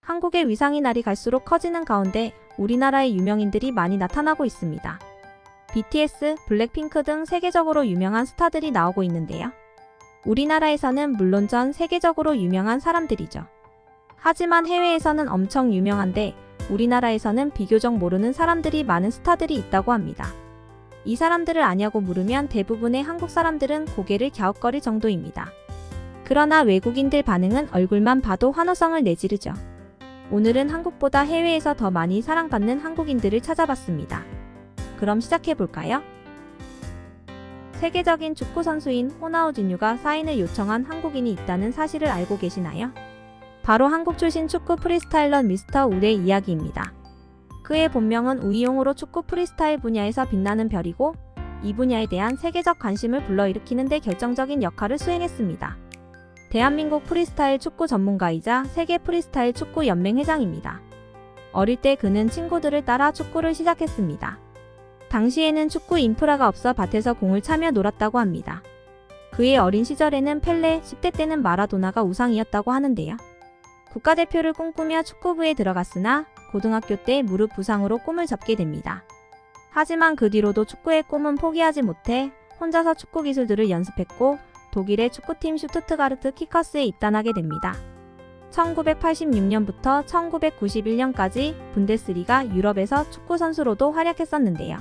한국의 위상이 날이 갈수록 커지는 가운데 우리나라의 유명인들이 많이 나타나고 있습니다. BTS, 블랙핑크 등 세계적으로 유명한 스타들이 나오고 있는데요. 우리나라에서는 물론 전 세계적으로 유명한 사람들이죠. 하지만 해외에서는 엄청 유명한데 우리나라에서는 비교적 모르는 사람들이 많은 스타들이 있다고 합니다. 이 사람들을 아냐고 물으면 대부분의 한국 사람들은 고개를 갸웃거릴 정도입니다. 그러나 외국인들 반응은 얼굴만 봐도 환호성을 내지르죠. 오늘은 한국보다 해외에서 더 많이 사랑받는 한국인들을 찾아봤습니다. 그럼 시작해볼까요? 세계적인 축구 선수인 호나우진유가 사인을 요청한 한국인이 있다는 사실을 알고 계시나요? 바로 한국 출신 축구 프리스타일러 미스터 우의 이야기입니다. 그의 본명은 우이용으로 축구 프리스타일 분야에서 빛나는 별이고 이 분야에 대한 세계적 관심을 불러일으키는 데 결정적인 역할을 수행했습니다. 대한민국 프리스타일 축구 전문가이자 세계 프리스타일 축구 연맹 회장입니다. 어릴 때 그는 친구들을 따라 축구를 시작했습니다. 당시에는 축구 인프라가 없어 밭에서 공을 차며 놀았다고 합니다. 그의 어린 시절에는 펠레, 10대 때는 마라도나가 우상이었다고 하는데요. 국가대표를 꿈꾸며 축구부에 들어갔으나 고등학교 때 무릎 부상으로 꿈을 접게 됩니다. 하지만 그 뒤로도 축구의 꿈은 포기하지 못해 혼자서 축구 기술들을 연습했고 독일의 축구팀 슈투트가르트 키커스에 입단하게 됩니다. 1986년부터 1991년까지 분데스리가 유럽에서 축구 선수로도 활약했었는데요.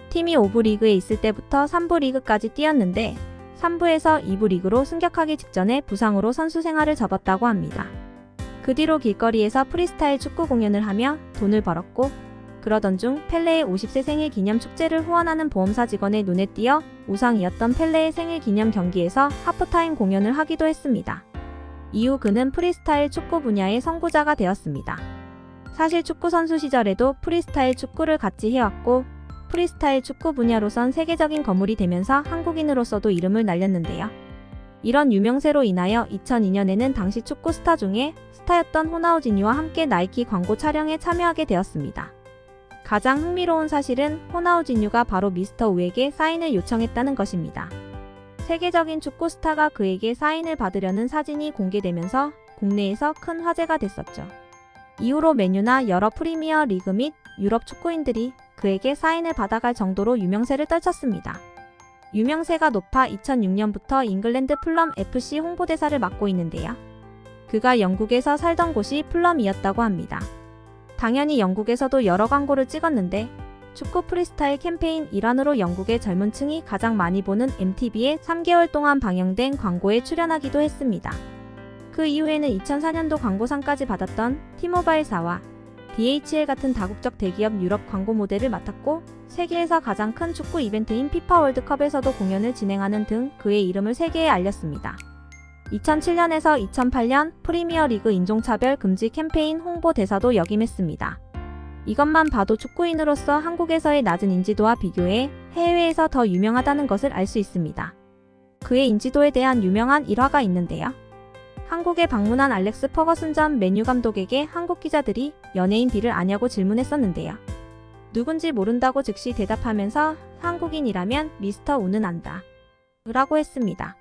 팀이 5부 리그에 있을 때부터 3부 리그까지 뛰었는데 3부에서 2부 리그로 승격하기 직전에 부상으로 선수 생활을 접었다고 합니다. 그 뒤로 길거리에서 프리스타일 축구 공연을 하며 돈을 벌었고 그러던 중 펠레의 50세 생일 기념 축제를 후원하는 보험사 직원의 눈에 띄어 우상이었던 펠레의 생일 기념 경기에서 하프타임 공연을 하기도 했습니다. 이후 그는 프리스타일 축구 분야의 선구자가 되었습니다. 사실 축구 선수 시절에도 프리스타일 축구를 같이 해왔고 프리스타일 축구 분야로선 세계적인 거물이 되면서 한국인으로서도 이름을 날렸는데요. 이런 유명세로 인하여 2002년에는 당시 축구 스타 중에 스타였던 호나우진유와 함께 나이키 광고 촬영에 참여하게 되었습니다. 가장 흥미로운 사실은 호나우진유가 바로 미스터 우에게 사인을 요청했다는 것입니다. 세계적인 축구 스타가 그에게 사인을 받으려는 사진이 공개되면서 국내에서 큰 화제가 됐었죠. 이후로 맨유나 여러 프리미어 리그 및 유럽 축구인들이 그에게 사인을 받아갈 정도로 유명세를 떨쳤습니다. 유명세가 높아 2006년부터 잉글랜드 풀럼 FC 홍보대사를 맡고 있는데요. 그가 영국에서 살던 곳이 풀럼이었다고 합니다. 당연히 영국에서도 여러 광고를 찍었는데 축구 프리스타일 캠페인 일환으로 영국의 젊은 층이 가장 많이 보는 MTV에 3개월 동안 방영된 광고에 출연하기도 했습니다. 그 이후에는 2004년도 광고상까지 받았던 T모바일사와 DHL 같은 다국적 대기업 유럽 광고 모델을 맡았고 세계에서 가장 큰 축구 이벤트인 피파 월드컵에서도 공연을 진행하는 등 그의 이름을 세계에 알렸습니다. 2007년에서 2008년 프리미어리그 인종차별 금지 캠페인 홍보대사도 역임했습니다. 이것만 봐도 축구인으로서 한국에서의 낮은 인지도와 비교해 해외에서 더 유명하다는 것을 알 수 있습니다. 그의 인지도에 대한 유명한 일화가 있는데요. 한국에 방문한 알렉스 퍼거슨 전 맨유 감독에게 한국 기자들이 연예인 B를 아냐고 질문했었는데요. 누군지 모른다고 즉시 대답하면서 한국인이라면 미스터 우는 안다 라고 했습니다.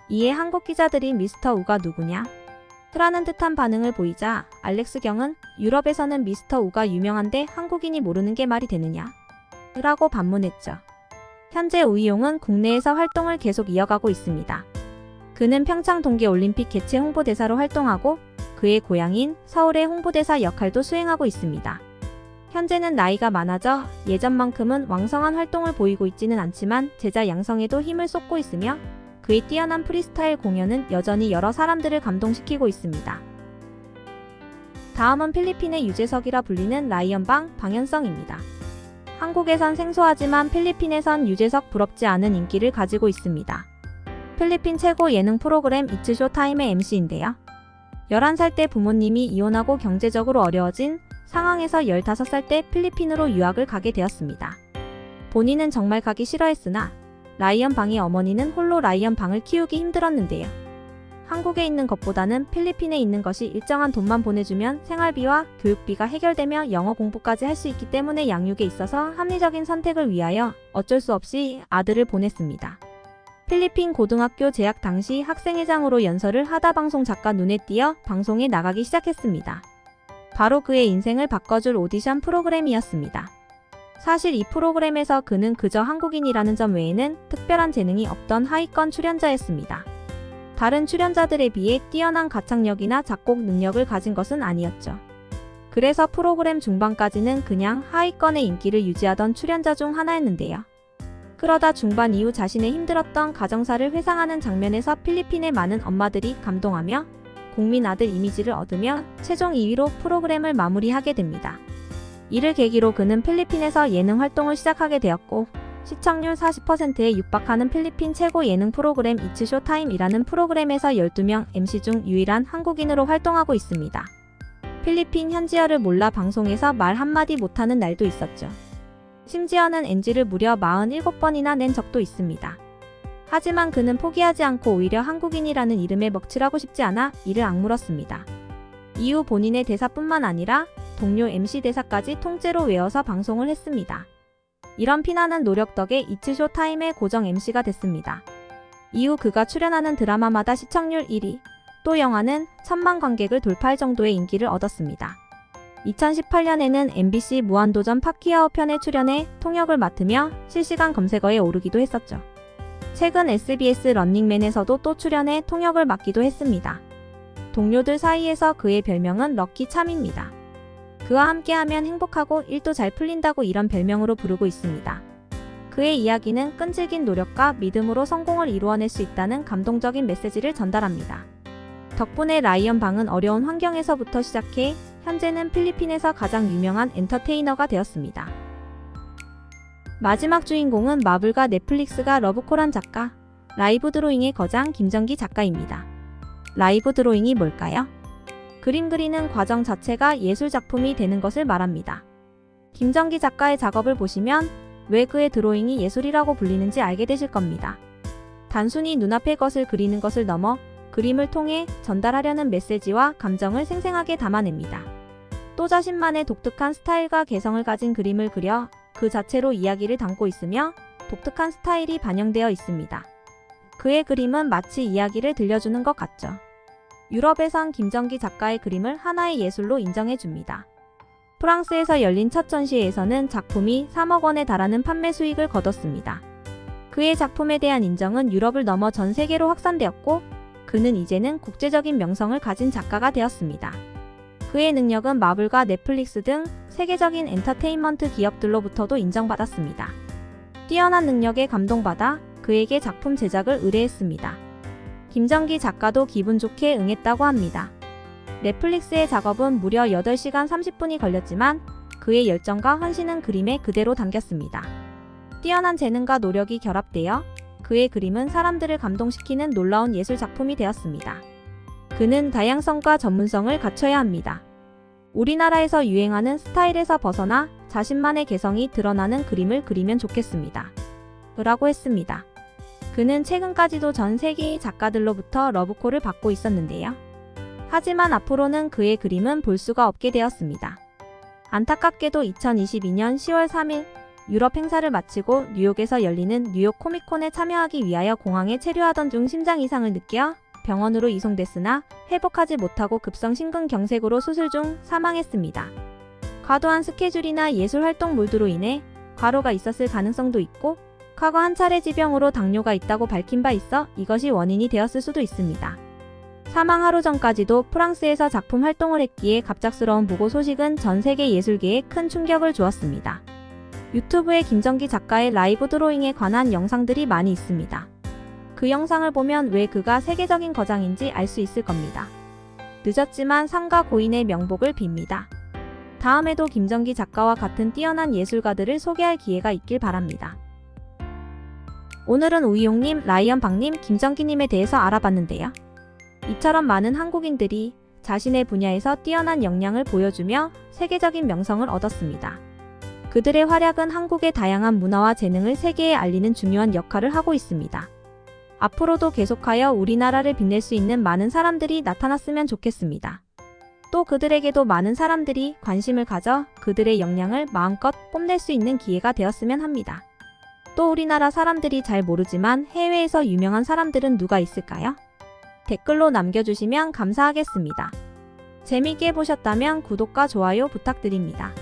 이에 한국 기자들이 미스터 우가 누구냐? 라는 듯한 반응을 보이자 알렉스 경은 유럽에서는 미스터 우가 유명한데 한국인이 모르는 게 말이 되느냐? 라고 반문했죠. 현재 우이용은 국내에서 활동을 계속 이어가고 있습니다. 그는 평창 동계올림픽 개최 홍보대사로 활동하고 그의 고향인 서울의 홍보대사 역할도 수행하고 있습니다. 현재는 나이가 많아져 예전만큼은 왕성한 활동을 보이고 있지는 않지만 제자 양성에도 힘을 쏟고 있으며 그의 뛰어난 프리스타일 공연은 여전히 여러 사람들을 감동시키고 있습니다. 다음은 필리핀의 유재석이라 불리는 라이언방 방현성입니다. 한국에선 생소하지만 필리핀에선 유재석 부럽지 않은 인기를 가지고 있습니다. 필리핀 최고 예능 프로그램 이츠 쇼타임의 MC인데요. 11살 때 부모님이 이혼하고 경제적으로 어려워진 상황에서 15살 때 필리핀으로 유학을 가게 되었습니다. 본인은 정말 가기 싫어했으나 라이언방의 어머니는 홀로 라이언방을 키우기 힘들었는데요. 한국에 있는 것보다는 필리핀에 있는 것이 일정한 돈만 보내주면 생활비와 교육비가 해결되며 영어 공부까지 할 수 있기 때문에 양육에 있어서 합리적인 선택을 위하여 어쩔 수 없이 아들을 보냈습니다. 필리핀 고등학교 재학 당시 학생회장으로 연설을 하다 방송 작가 눈에 띄어 방송에 나가기 시작했습니다. 바로 그의 인생을 바꿔줄 오디션 프로그램이었습니다. 사실 이 프로그램에서 그는 그저 한국인이라는 점 외에는 특별한 재능이 없던 하위권 출연자였습니다. 다른 출연자들에 비해 뛰어난 가창력이나 작곡 능력을 가진 것은 아니었죠. 그래서 프로그램 중반까지는 그냥 하위권의 인기를 유지하던 출연자 중 하나였는데요. 그러다 중반 이후 자신의 힘들었던 가정사를 회상하는 장면에서 필리핀의 많은 엄마들이 감동하며 국민 아들 이미지를 얻으며 최종 2위로 프로그램을 마무리하게 됩니다. 이를 계기로 그는 필리핀에서 예능 활동을 시작하게 되었고 시청률 40%에 육박하는 필리핀 최고 예능 프로그램 이츠 쇼타임이라는 프로그램에서 12명 MC 중 유일한 한국인으로 활동하고 있습니다. 필리핀 현지어를 몰라 방송에서 말 한마디 못하는 날도 있었죠. 심지어는 NG를 무려 47번이나 낸 적도 있습니다. 하지만 그는 포기하지 않고 오히려 한국인이라는 이름에 먹칠하고 싶지 않아 이를 악물었습니다. 이후 본인의 대사뿐만 아니라 동료 MC 대사까지 통째로 외워서 방송을 했습니다. 이런 피나는 노력 덕에 이츠 쇼타임의 고정 MC가 됐습니다. 이후 그가 출연하는 드라마마다 시청률 1위, 또 영화는 1000만 관객을 돌파할 정도의 인기를 얻었습니다. 2018년에는 MBC 무한도전 파키아오 편에 출연해 통역을 맡으며 실시간 검색어에 오르기도 했었죠. 최근 SBS 런닝맨에서도 또 출연해 통역을 맡기도 했습니다. 동료들 사이에서 그의 별명은 럭키 참입니다. 그와 함께하면 행복하고 일도 잘 풀린다고 이런 별명으로 부르고 있습니다. 그의 이야기는 끈질긴 노력과 믿음으로 성공을 이루어낼 수 있다는 감동적인 메시지를 전달합니다. 덕분에 라이언 방은 어려운 환경에서부터 시작해 현재는 필리핀에서 가장 유명한 엔터테이너가 되었습니다. 마지막 주인공은 마블과 넷플릭스가 러브콜한 작가, 라이브 드로잉의 거장 김정기 작가입니다. 라이브 드로잉이 뭘까요? 그림 그리는 과정 자체가 예술 작품이 되는 것을 말합니다. 김정기 작가의 작업을 보시면 왜 그의 드로잉이 예술이라고 불리는지 알게 되실 겁니다. 단순히 눈앞의 것을 그리는 것을 넘어 그림을 통해 전달하려는 메시지와 감정을 생생하게 담아냅니다. 또 자신만의 독특한 스타일과 개성을 가진 그림을 그려 그 자체로 이야기를 담고 있으며 독특한 스타일이 반영되어 있습니다. 그의 그림은 마치 이야기를 들려주는 것 같죠. 유럽에선 김정기 작가의 그림을 하나의 예술로 인정해줍니다. 프랑스에서 열린 첫 전시회에서는 작품이 3억 원에 달하는 판매 수익을 거뒀습니다. 그의 작품에 대한 인정은 유럽을 넘어 전 세계로 확산되었고 그는 이제는 국제적인 명성을 가진 작가가 되었습니다. 그의 능력은 마블과 넷플릭스 등 세계적인 엔터테인먼트 기업들로부터도 인정받았습니다. 뛰어난 능력에 감동받아 그에게 작품 제작을 의뢰했습니다. 김정기 작가도 기분 좋게 응했다고 합니다. 넷플릭스의 작업은 무려 8시간 30분이 걸렸지만 그의 열정과 헌신은 그림에 그대로 담겼습니다. 뛰어난 재능과 노력이 결합되어 그의 그림은 사람들을 감동시키는 놀라운 예술 작품이 되었습니다. 그는 다양성과 전문성을 갖춰야 합니다. 우리나라에서 유행하는 스타일에서 벗어나 자신만의 개성이 드러나는 그림을 그리면 좋겠습니다. 라고 했습니다. 그는 최근까지도 전 세계의 작가들로부터 러브콜을 받고 있었는데요. 하지만 앞으로는 그의 그림은 볼 수가 없게 되었습니다. 안타깝게도 2022년 10월 3일 유럽 행사를 마치고 뉴욕에서 열리는 뉴욕 코믹콘에 참여하기 위하여 공항에 체류하던 중 심장 이상을 느껴 병원으로 이송됐으나 회복하지 못하고 급성 심근경색으로 수술 중 사망했습니다. 과도한 스케줄이나 예술 활동몰두로 인해 과로가 있었을 가능성도 있고 과거 한 차례 지병으로 당뇨가 있다고 밝힌 바 있어 이것이 원인이 되었을 수도 있습니다. 사망 하루 전까지도 프랑스에서 작품 활동을 했기에 갑작스러운 부고 소식은 전 세계 예술계에 큰 충격을 주었습니다. 유튜브에 김정기 작가의 라이브 드로잉에 관한 영상들이 많이 있습니다. 그 영상을 보면 왜 그가 세계적인 거장인지 알 수 있을 겁니다. 늦었지만 상가 고인의 명복을 빕니다. 다음에도 김정기 작가와 같은 뛰어난 예술가들을 소개할 기회가 있길 바랍니다. 오늘은 우이용님, 라이언방님, 김정기님에 대해서 알아봤는데요. 이처럼 많은 한국인들이 자신의 분야에서 뛰어난 역량을 보여주며 세계적인 명성을 얻었습니다. 그들의 활약은 한국의 다양한 문화와 재능을 세계에 알리는 중요한 역할을 하고 있습니다. 앞으로도 계속하여 우리나라를 빛낼 수 있는 많은 사람들이 나타났으면 좋겠습니다. 또 그들에게도 많은 사람들이 관심을 가져 그들의 역량을 마음껏 뽐낼 수 있는 기회가 되었으면 합니다. 또 우리나라 사람들이 잘 모르지만 해외에서 유명한 사람들은 누가 있을까요? 댓글로 남겨주시면 감사하겠습니다. 재미있게 보셨다면 구독과 좋아요 부탁드립니다.